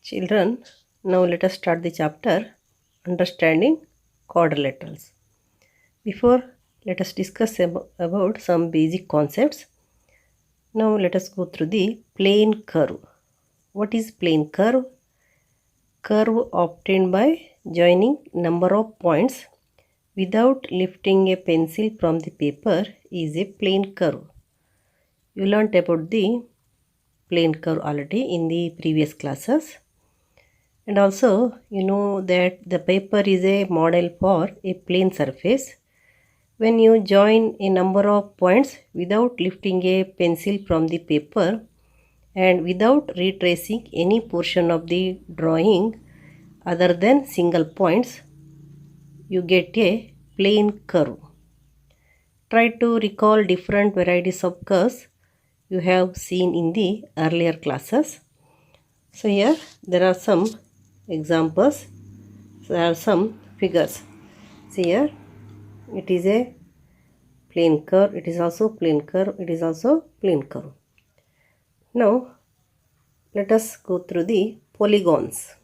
Children, now let us start the chapter Understanding Quadrilaterals. Before, let us discuss about some basic concepts. Now let us go through the plane curve. What is plane curve? Curve obtained by joining number of points without lifting a pencil from the paper is a plane curve. You learnt about the plane curve already in the previous classes. And also, you know that the paper is a model for a plane surface. When you join a number of points without lifting a pencil from the paper and without retracing any portion of the drawing other than single points, you get a plane curve. Try to recall different varieties of curves you have seen in the earlier classes. So here there are some examples. So there are some figures. See here, it is a plane curve, it is also plane curve, it is also plane curve. Now let us go through the polygons.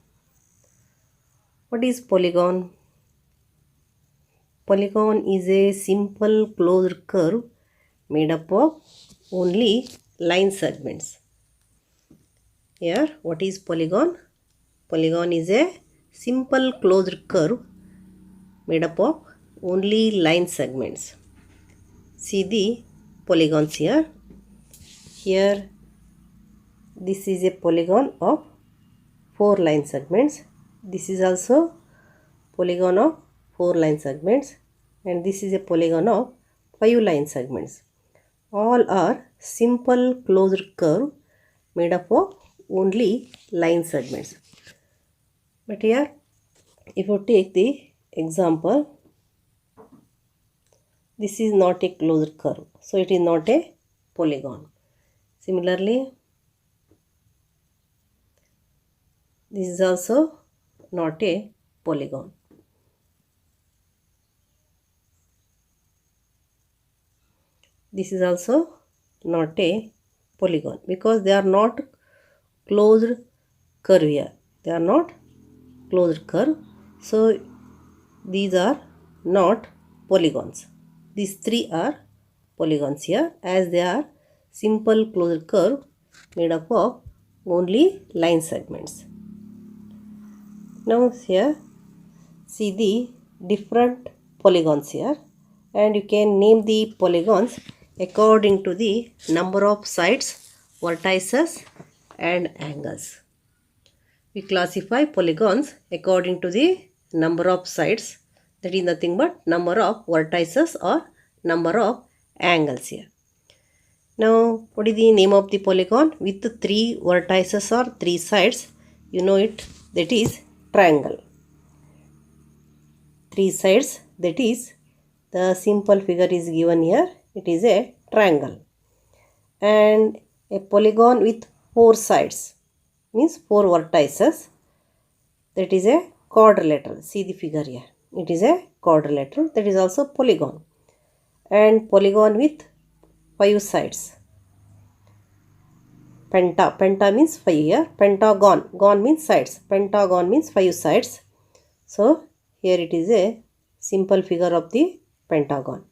What is polygon? Polygon is a simple closed curve made up of only line segments. Here, what is polygon? Polygon is a simple closed curve made up of only line segments. See the polygons here. Here, this is a polygon of 4 line segments. This is also polygon of 4 line segments, and this is a polygon of 5 line segments. All are simple closed curve made up of only line segments. But here, if you take the example, this is not a closed curve, so it is not a polygon. Similarly, this is also not a polygon. This is also not a polygon because they are not closed curve here. They are not closed curve. So these are not polygons. These 3 are polygons here as they are simple closed curve made up of only line segments. Now here see the different polygons here, and you can name the polygons according to the number of sides, vertices and angles. We classify polygons according to the number of sides, that is nothing but number of vertices or number of angles here. Now what is the name of the polygon with 3 vertices or 3 sides? You know it, that is triangle. 3 sides, that is the simple figure is given here, it is a triangle. And a polygon with 4 sides means 4 vertices, that is a quadrilateral. See the figure here, it is a quadrilateral, that is also polygon. And polygon with 5 sides, penta means 5 here, pentagon, gon means sides, pentagon means 5 sides. So here it is a simple figure of the pentagon.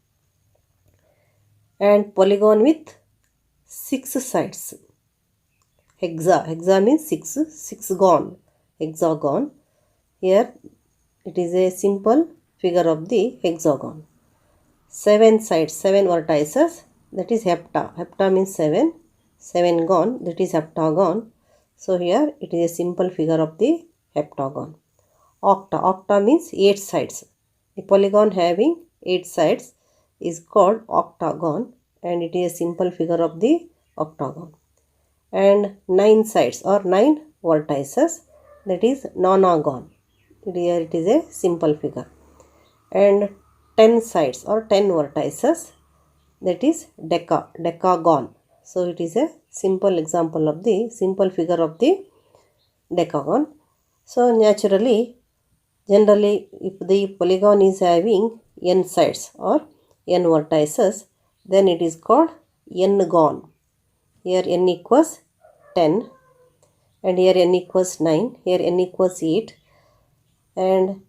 And polygon with 6 sides, hexa means 6 gon, hexagon. Here it is a simple figure of the hexagon. 7 sides, 7 vertices, that is hepta means 7 gon, that is heptagon. So here it is a simple figure of the heptagon. Octa means 8 sides. A polygon having 8 sides is called octagon, and it is a simple figure of the octagon. And 9 sides or 9 vertices, that is nonagon. Here it is a simple figure. And 10 sides or 10 vertices, that is decagon. So it is a simple example of the simple figure of the decagon. So generally if the polygon is having n sides or n vertices, then it is called n-gon. Here n equals 10. and here n equals 9, here n equals 8, and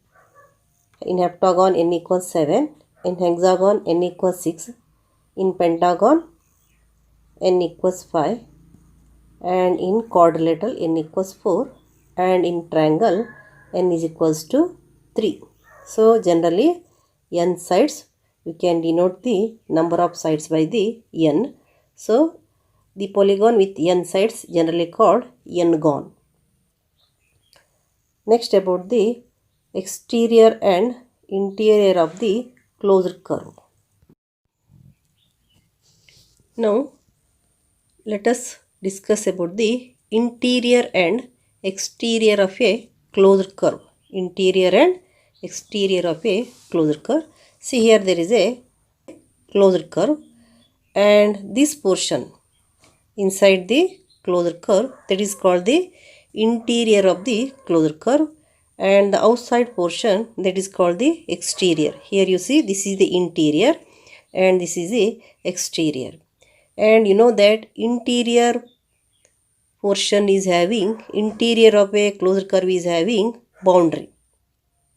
in heptagon n equals 7, in hexagon n equals 6, in pentagon n equals 5, and in quadrilateral n equals 4, and in triangle n is equals to 3. So generally n sides, we can denote the number of sides by the n. So the polygon with n sides generally called n-gon. Next, about the exterior and interior of the closed curve. Now let us discuss about the interior and exterior of a closed curve. Interior and exterior of a closed curve. See, here there is a closed curve, and this portion inside the closed curve, that is called the interior of the closed curve, and the outside portion, that is called the exterior. Here you see, this is the interior and this is the exterior. And you know that interior portion is having, interior of a closed curve is having boundary.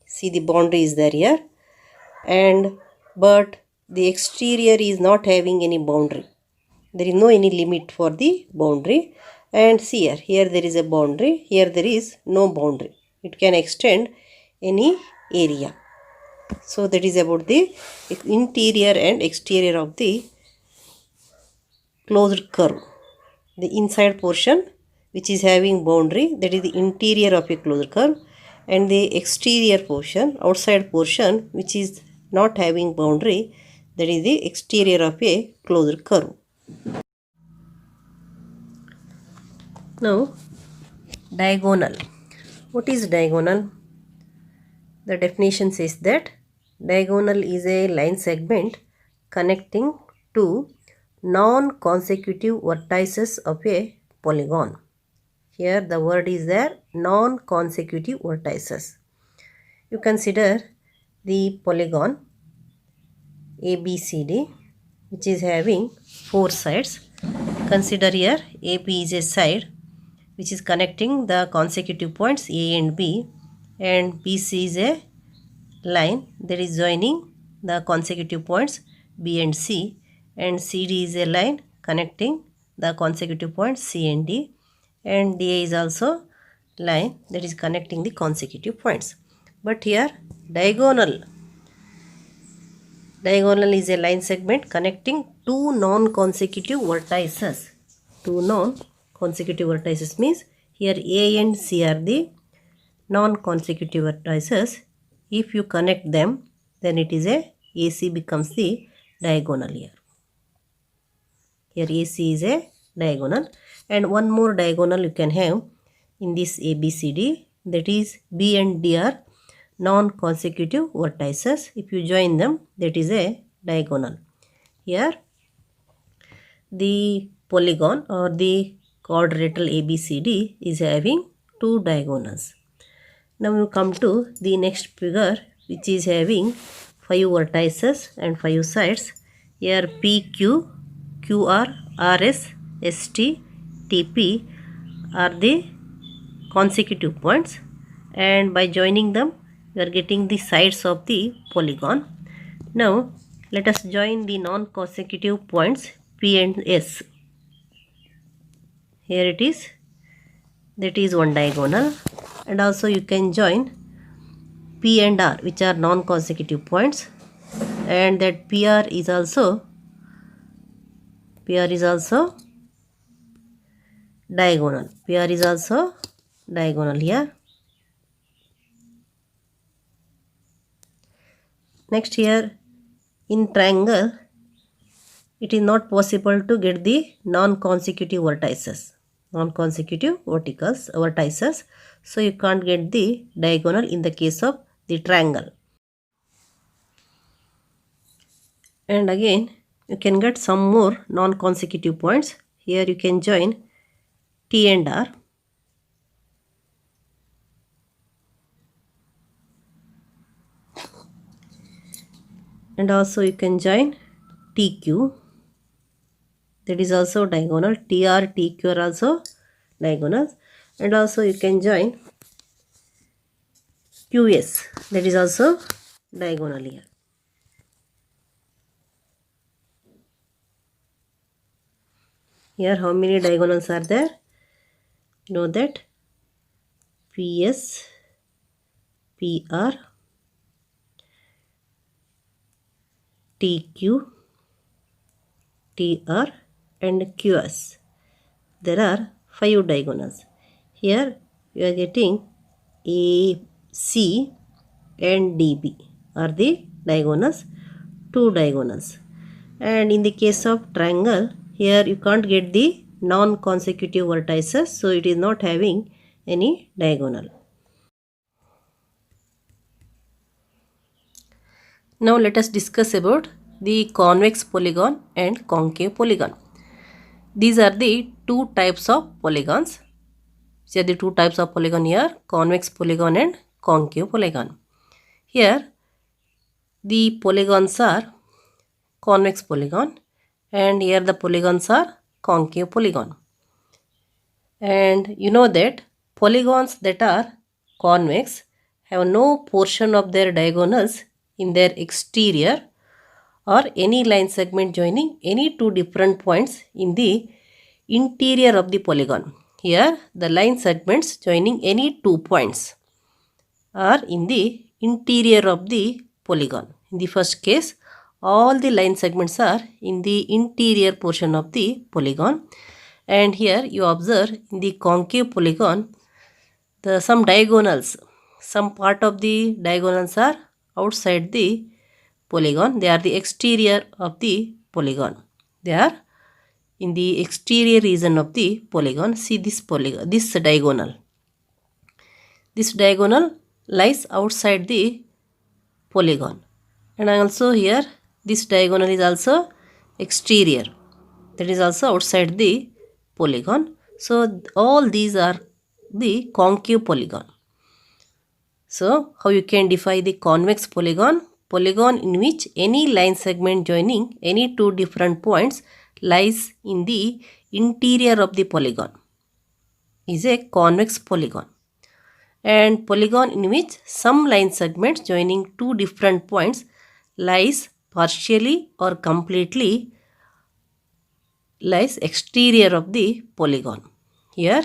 See, the boundary is there here, and but the exterior is not having any boundary. There is no any limit for the boundary. And see, here there is a boundary, here there is no boundary. It can extend any area. So that is about the interior and exterior of the closed curve. The inside portion which is having boundary, that is the interior of a closed curve, and the exterior portion, outside portion, which is not having boundary, that is the exterior of a closed curve. Now, diagonal. What is diagonal? The definition says that diagonal is a line segment connecting two non-consecutive vertices of a polygon. Here the word is there, non-consecutive vertices. You consider the polygon ABCD, which is having 4 sides. Consider here AB is a side which is connecting the consecutive points A and B, and BC is a line that is joining the consecutive points B and C, and CD is a line connecting the consecutive points C and D, and DA is also line that is connecting the consecutive points. But here diagonal is a line segment connecting two non-consecutive vertices. Two non-consecutive vertices means here A and C are the non-consecutive vertices. If you connect them, then it is a AC becomes the diagonal here. Here AC is a diagonal, and one more diagonal you can have in this ABCD, that is B and D are non-consecutive vertices. If you join them, that is a diagonal. Here the polygon or the quadrilateral ABCD is having two diagonals. Now we come to the next figure, which is having 5 vertices and 5 sides. Here PQ, QR, RS, ST, TP are the consecutive points, and by joining them we are getting the sides of the polygon. Now let us join the non-consecutive points P and S. Here it is, that is one diagonal, and also you can join P and R, which are non-consecutive points, and that PR is also diagonal. PR is also diagonal here. Next, here in triangle, it is not possible to get the non-consecutive vertices. So you can't get the diagonal in the case of the triangle. And again, you can get some more non-consecutive points. Here you can join T and R. And also you can join TQ. That is also diagonal. TR, TQ are also diagonals. and also you can join QS, that is also diagonal here. Here how many diagonals are there? Know that PS, PR, TQ, TR and QS. There are 5 diagonals. Here you are getting AC and DB are the diagonals, 2 diagonals. And in the case of triangle, here you can't get the non-consecutive vertices, so it is not having any diagonal. Now let us discuss about the convex polygon and concave polygon. These are the two types of polygons. These are the two types of polygon here, convex polygon and concave polygon. Here the polygons are convex polygon and here the polygons are concave polygon. And you know that polygons that are convex have no portion of their diagonals in their exterior or any line segment joining any two different points in the interior of the polygon. Here the line segments joining any 2 points are in the interior of the polygon. In the first case, all the line segments are in the interior portion of the polygon, and here you observe in the concave polygon some diagonals, some part of the diagonals are outside the polygon. They are the exterior of the polygon. They are in the exterior region of the polygon. See this polygon, this diagonal. This diagonal lies outside the polygon, and also here this diagonal is also exterior, that is also outside the polygon. So all these are the concave polygon. So how you can define the convex polygon? Polygon in which any line segment joining any two different points lies in the interior of the polygon is a convex polygon. And polygon in which some line segments joining two different points lies partially or completely lies exterior of the polygon. Here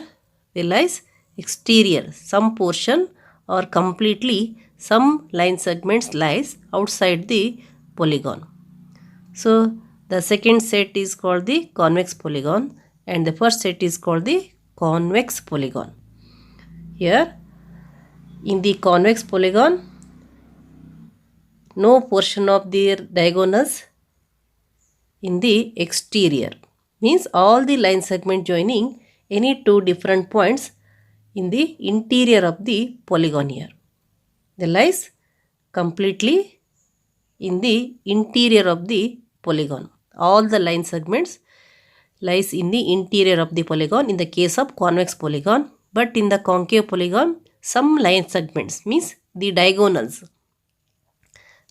they lies exterior, some portion or completely some line segments lies outside the polygon. So the second set is called the convex polygon and the first set is called the convex polygon. Here in the convex polygon, no portion of their diagonals in the exterior, means all the line segment joining any two different points in the interior of the polygon here. They lies completely in the interior of the polygon. All the line segments lies in the interior of the polygon in the case of convex polygon, but in the concave polygon some line segments, means the diagonals,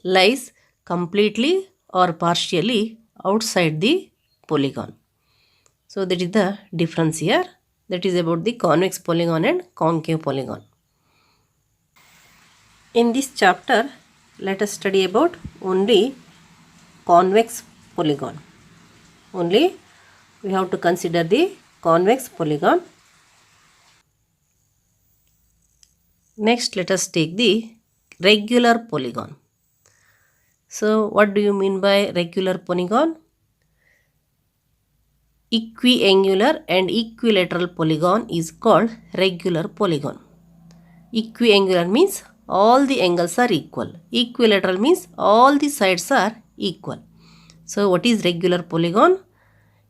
lies completely or partially outside the polygon. So that is the difference here. That is about the convex polygon and concave polygon. In this chapter, let us study about only convex polygon. Only we have to consider the convex polygon. Next, let us take the regular polygon. So what do you mean by regular polygon? Equiangular and equilateral polygon is called regular polygon. Equiangular means all the angles are equal. Equilateral means all the sides are equal. So what is regular polygon?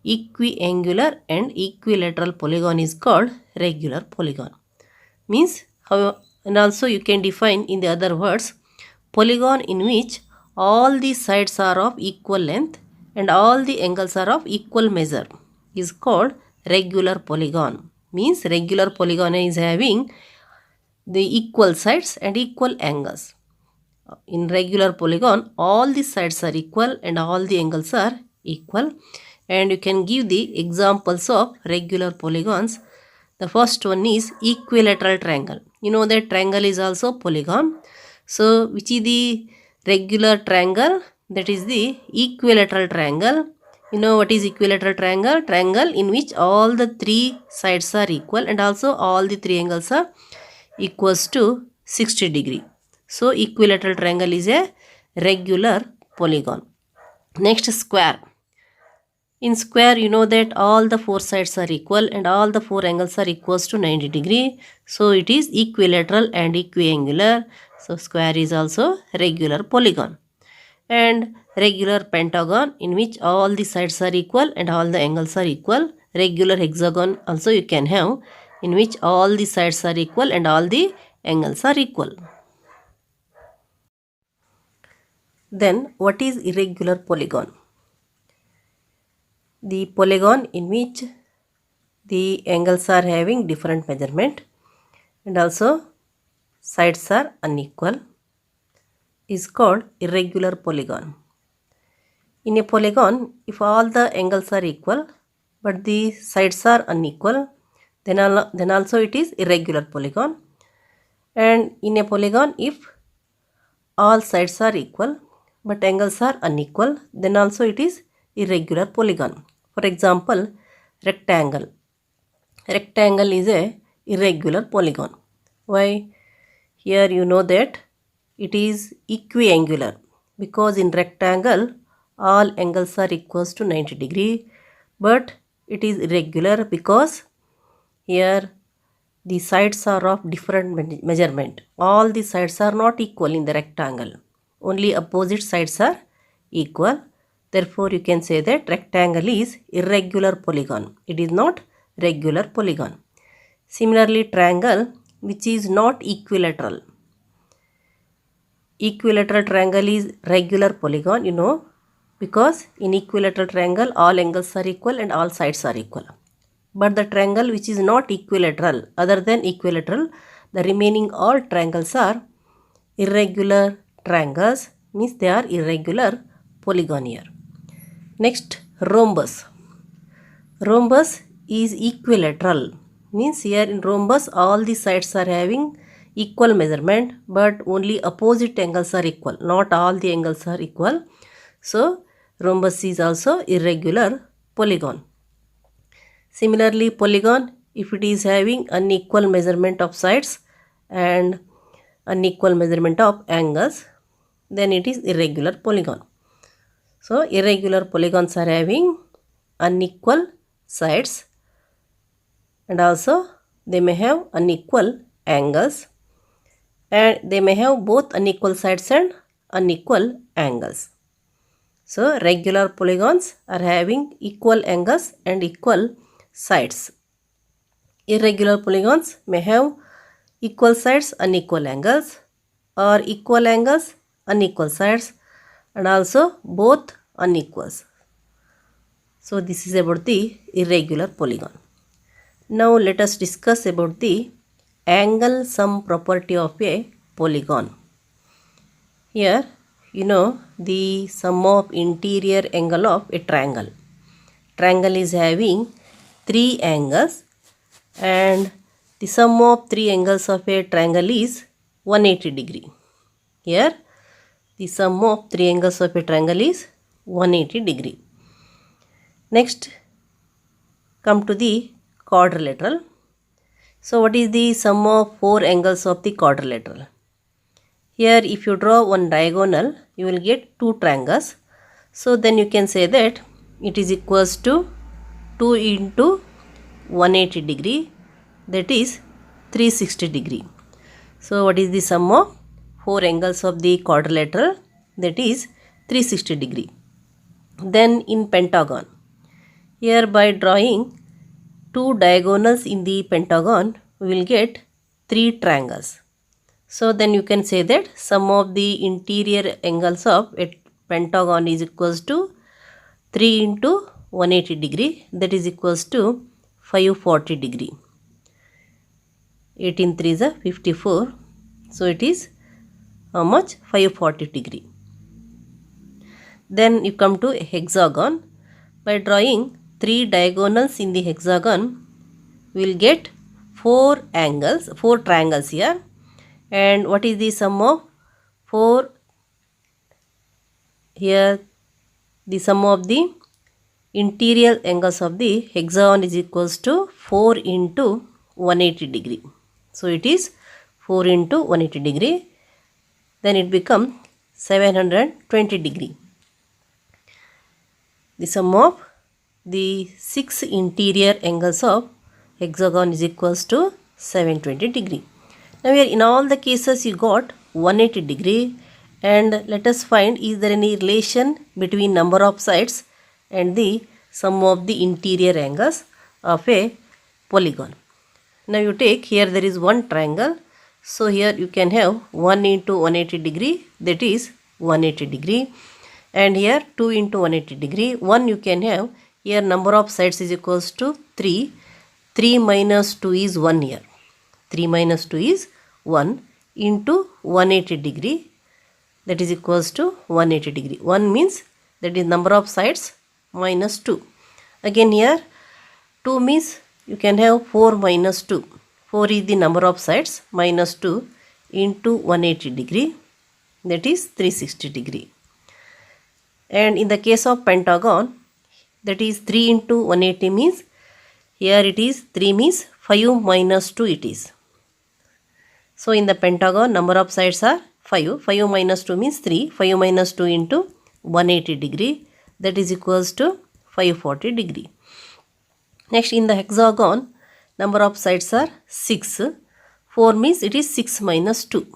Equiangular and equilateral polygon is called regular polygon. Means how, and also you can define in the other words, polygon in which all the sides are of equal length and all the angles are of equal measure is called regular polygon. Means regular polygon is having the equal sides and equal angles. In regular polygon, all the sides are equal and all the angles are equal. And you can give the examples of regular polygons. The first one is equilateral triangle. You know that triangle is also polygon. So which is the regular triangle? That is the equilateral triangle. You know what is equilateral triangle? Triangle in which all the three sides are equal and also all the three angles are equals to 60 degree. So equilateral triangle is a regular polygon. Next, square. In square, you know that all the four sides are equal and all the four angles are equals to 90 degree. So it is equilateral and equiangular. So square is also regular polygon. And regular pentagon in which all the sides are equal and all the angles are equal. Regular hexagon also you can have in which all the sides are equal and all the angles are equal. Then what is irregular polygon? The polygon in which the angles are having different measurement and also sides are unequal is called irregular polygon. In a polygon, if all the angles are equal but the sides are unequal, then also it is irregular polygon. And in a polygon, if all sides are equal but angles are unequal, then also it is irregular polygon. For example, rectangle. Rectangle is a irregular polygon. Why? Here you know that it is equiangular because in rectangle all angles are equals to 90 degree, but it is irregular because here the sides are of different measurement. All the sides are not equal in the rectangle. Only opposite sides are equal. Therefore, you can say that rectangle is irregular polygon. It is not regular polygon. Similarly, triangle which is not equilateral. Equilateral triangle is regular polygon, you know, because in equilateral triangle all angles are equal and all sides are equal. But the triangle which is not equilateral, other than equilateral, the remaining all triangles are irregular triangles, means they are irregular polygon here. Next, rhombus. Rhombus is equilateral, means here in rhombus all the sides are having equal measurement but only opposite angles are equal, not all the angles are equal. So rhombus is also irregular polygon. Similarly, polygon, if it is having unequal measurement of sides and unequal measurement of angles, then it is irregular polygon. So irregular polygons are having unequal sides and also they may have unequal angles and they may have both unequal sides and unequal angles. So regular polygons are having equal angles and equal sides. Irregular polygons may have equal sides, unequal angles, or equal angles, unequal sides, and also both unequals. So this is about the irregular polygon. Now let us discuss about the angle sum property of a polygon. Here you know the sum of interior angle of a triangle. Triangle is having 3 angles and the sum of 3 angles of a triangle is 180 degree. Here the sum of 3 angles of a triangle is 180 degree. Next, come to the quadrilateral. So what is the sum of 4 angles of the quadrilateral? Here if you draw one diagonal, you will get 2 triangles. So then you can say that it is equals to 2 into 180 degree, that is 360 degree. So what is the sum of 4 angles of the quadrilateral? That is 360 degree. Then in pentagon, here by drawing 2 diagonals in the pentagon, we will get 3 triangles. So then you can say that sum of the interior angles of a pentagon is equals to 3 into 180 degree, that is equals to 540 degree. 18 3s are 54. So it is how much? 540 degree. Then you come to a hexagon. By drawing 3 diagonals in the hexagon, we will get 4 angles, 4 triangles here. And what is the sum of 4? Here the sum of the interior angles of the hexagon is equals to 4 into 180 degree. So it is 4 into 180 degree. Then it becomes 720 degree. The sum of the 6 interior angles of hexagon is equals to 720 degree. Now here in all the cases you got 180 degree, and let us find, is there any relation between number of sides and the sum of the interior angles of a polygon. Now you take, here there is one triangle, so here you can have 1 into 180 degree, that is 180 degree, and here 2 into 180 degree. 1 you can have, here number of sides is equals to 3. 3 minus 2 is 1 here. 3 minus 2 is 1 into 180 degree, that is equals to 180 degree. 1 means that is number of sides minus 2. Again here 2 means you can have 4 minus 2. 4 is the number of sides minus 2 into 180 degree, that is 360 degree. And in the case of pentagon, that is 3 into 180 means, here it is 3 means 5 minus 2 it is. So in the pentagon number of sides are 5. 5 minus 2 means 3. 5 minus 2 into 180 degree, that is equals to 540 degree. Next in the hexagon number of sides are 6. 4 means it is 6 minus 2.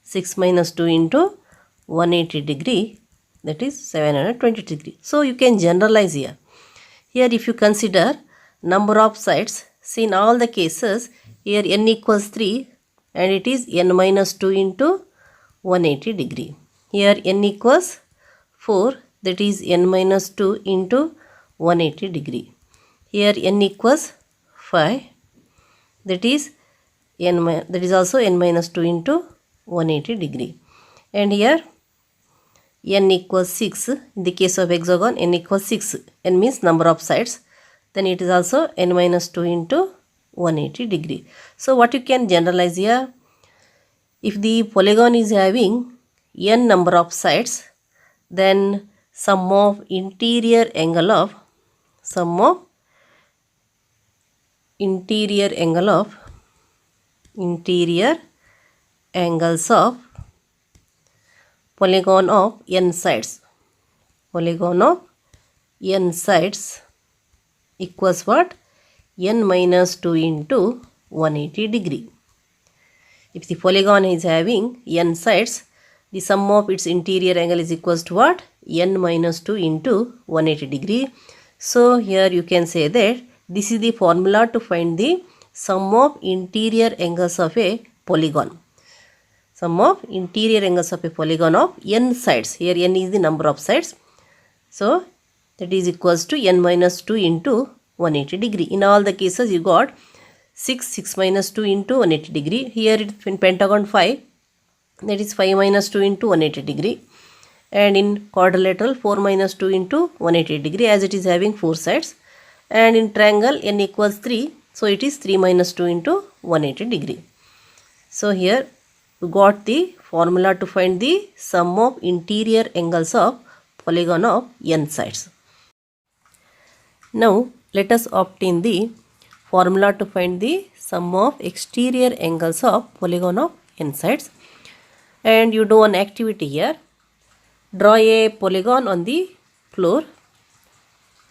6 minus 2 into 180 degree, that is 720 degree. So you can generalize here. Here if you consider number of sides, see in all the cases here n equals 3 and it is n minus 2 into 180 degree. Here n equals 4, that is n minus 2 into 180 degree. Here n equals 5, that is also n minus 2 into 180 degree. And here n equals 6. In the case of hexagon n equals 6. N means number of sides. Then it is also n minus 2 into 180 degree. So what you can generalize here, if the polygon is having n number of sides, then sum of interior angles of polygon of n sides. Polygon of n sides equals what? N minus 2 into 180 degree. If the polygon is having n sides, the sum of its interior angle is equals to what? N minus 2 into 180 degree. So here you can say that this is the formula to find the sum of interior angles of a polygon. Sum of interior angles of a polygon of n sides. Here n is the number of sides. So that is equals to n minus 2 into 180 degree. In all the cases you got 6 minus 2 into 180 degree. Here it in pentagon 5, that is 5 minus 2 into 180 degree. And in quadrilateral 4 minus 2 into 180 degree, as it is having 4 sides. And in triangle n equals 3, so it is 3 minus 2 into 180 degree. So here we got the formula to find the sum of interior angles of polygon of n sides. Now let us obtain the formula to find the sum of exterior angles of polygon of n sides. And you do one activity here. Draw a polygon on the floor.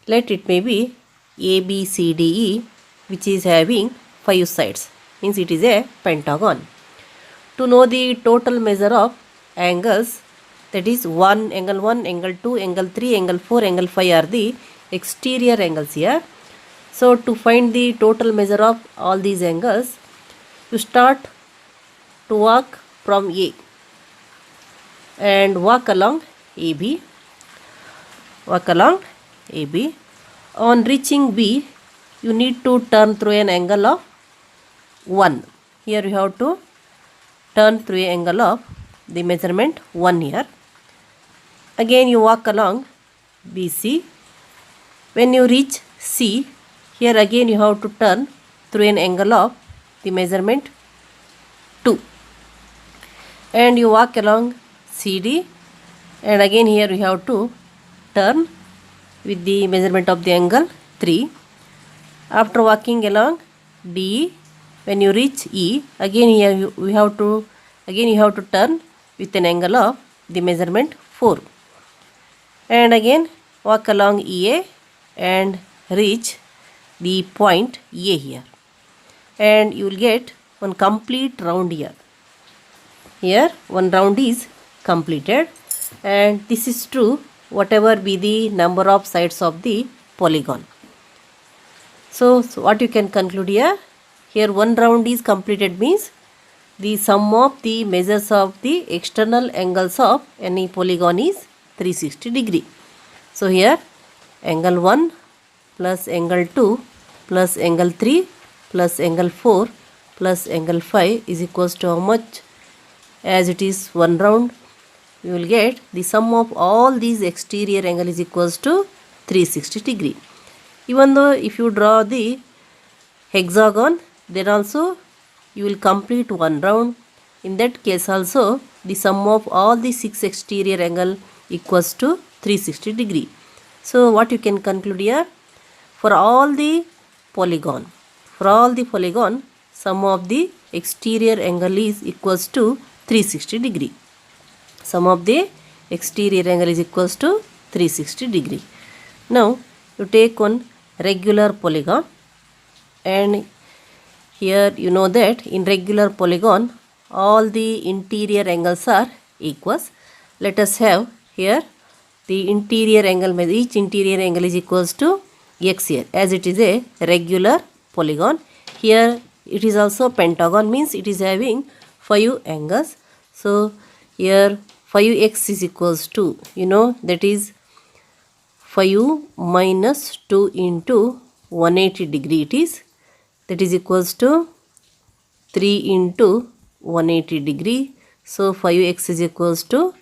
Let it may be A, B, C, D, E, which is having 5 sides. Means it is a pentagon. To know the total measure of angles, that is angle 1, angle 2, angle 3, angle 4, angle 5 are the exterior angles here. So to find the total measure of all these angles, you start to walk from A and walk along AB. Walk along AB. On reaching B, you need to turn through an angle of 1. Here you have to turn through an angle of the measurement 1 here. Again you walk along BC. When you reach C, here again you have to turn through an angle of the measurement 2, and you walk along CD, and again here you have to turn with the measurement of the angle 3. After walking along D, when you reach E, again here you have to turn with an angle of the measurement 4, and again walk along EA and reach the point A here, and you will get one complete round here. Here one round is completed, and this is true whatever be the number of sides of the polygon. So what you can conclude here? Here one round is completed means the sum of the measures of the external angles of any polygon is 360 degree. So here angle 1 plus angle 2 plus angle 3 plus angle 4 plus angle 5 is equals to how much? As it is one round, you will get the sum of all these exterior angle is equals to 360 degree. Even though if you draw the hexagon, then also you will complete one round. In that case also the sum of all the 6 exterior angle equals to 360 degree. So what you can conclude here? For all the polygon, sum of the exterior angle is equals to 360 degree. Sum of the exterior angle is equals to 360 degree. Now you take one regular polygon, and here you know that in regular polygon all the interior angles are equals. Let us have here the interior angle, each interior angle is equals to x here, as it is a regular polygon. Here it is also pentagon, means it is having 5 angles. So here 5x is equals to, you know, that is 5 minus 2 into 180 degree it is, that is equals to 3 into 180 degree. So 5x is equals to,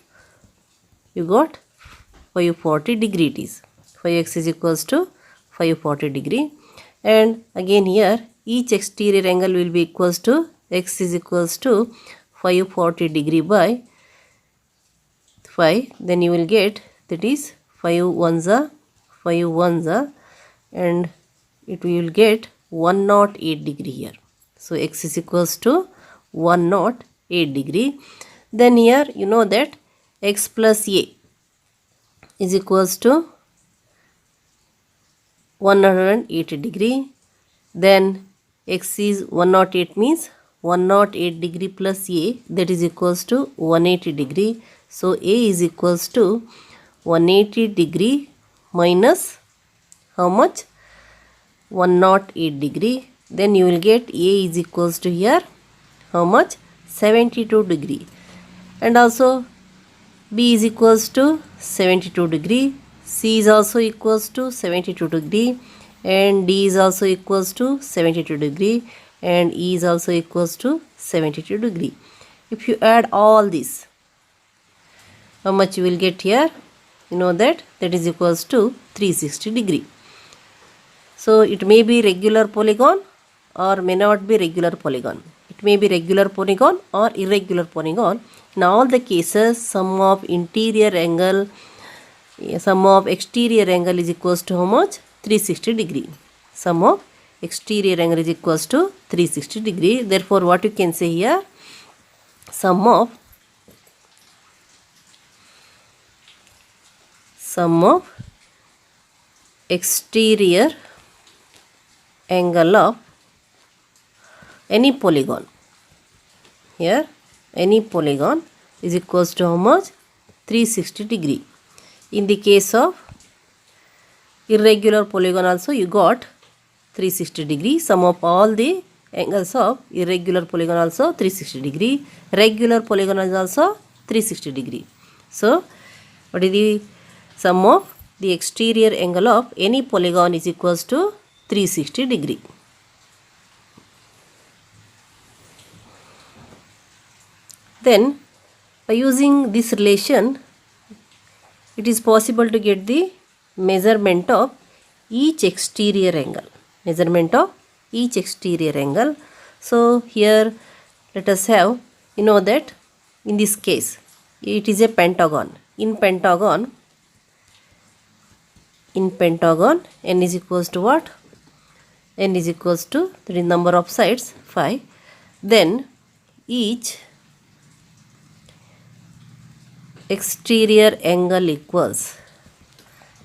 you got 540 degree it is. 5x is equals to 540 degree. And again here each exterior angle will be equals to x is equals to 540 degree by 5. Then you will get, that is 5 ones are 5 ones are, and it will get 108 degree here. So x is equals to 108 degree. Then here you know that x plus a is equals to 180 degree. Then x is 108 means 108 degree plus a, that is equals to 180 degree. So a is equals to 180 degree minus how much? 108 degree. Then you will get a is equals to here how much? 72 degree. And also b is equals to 72 degree. C is also equals to 72 degree, and D is also equals to 72 degree, and E is also equals to 72 degree. If you add all this, how much you will get here? You know that is equals to 360 degree. So it may be regular polygon or may not be regular polygon. It may be regular polygon or irregular polygon. In all the cases, sum of interior angle, sum of exterior angle is equals to how much? 360 degree. Sum of exterior angle is equals to 360 degree. Therefore, what you can say here? Sum of exterior angle of any polygon. Here, any polygon is equals to how much? 360 degree. In the case of irregular polygon also you got 360 degree. Sum of all the angles of irregular polygon also 360 degree. Regular polygon is also 360 degree. So what is the sum of the exterior angle of any polygon is equals to 360 degree. Then by using this relation, it is possible to get the measurement of each exterior angle. Measurement of each exterior angle. So here let us have, you know that in this case it is a pentagon. In pentagon n is equals to what? N is equals to the number of sides 5. Then each exterior angle equals,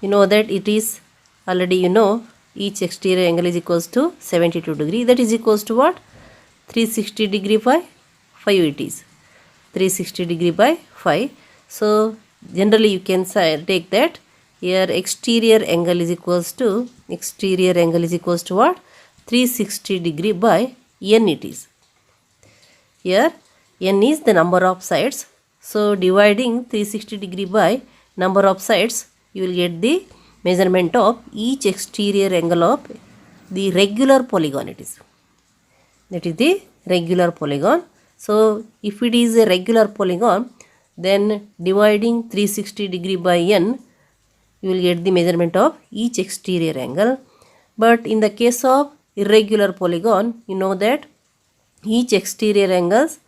you know that it is already, you know, each exterior angle is equals to 72 degree. That is equals to what? 360 degree by 5 it is. 360 degree by 5. So generally you can say, take that here exterior angle is equals to what? 360 degree by n it is. Here n is the number of sides. So dividing 360 degree by number of sides, you will get the measurement of each exterior angle of the regular polygon it is. That is the regular polygon. So if it is a regular polygon, then dividing 360 degree by n, you will get the measurement of each exterior angle. But in the case of irregular polygon, you know that each exterior angles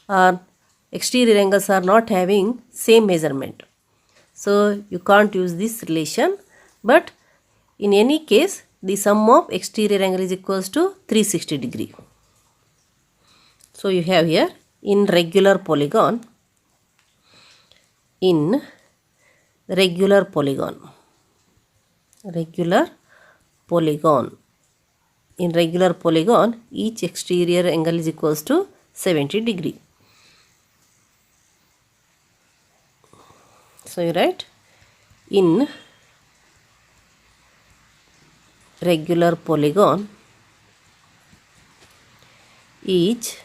are not having same measurement. So you can't use this relation. But in any case, the sum of exterior angle is equals to 360 degree. So you have here in regular polygon, each exterior angle is equals to 70 degree. So you write in regular polygon, each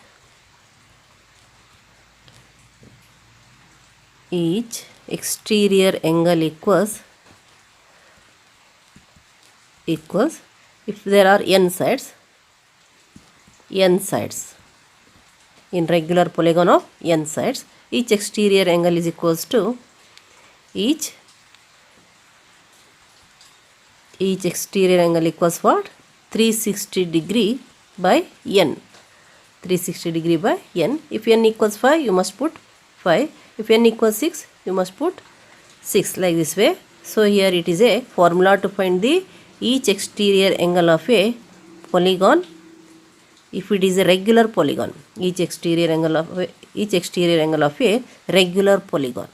exterior angle equals if there are n sides in regular polygon of n sides, each exterior angle is equals to each exterior angle equals what? 360 degree by n. 360 degree by n. If n equals 5, you must put 5. If n equals 6, you must put 6, like this way. So here it is a formula to find the each exterior angle of a polygon. If it is a regular polygon, each exterior angle of a regular polygon.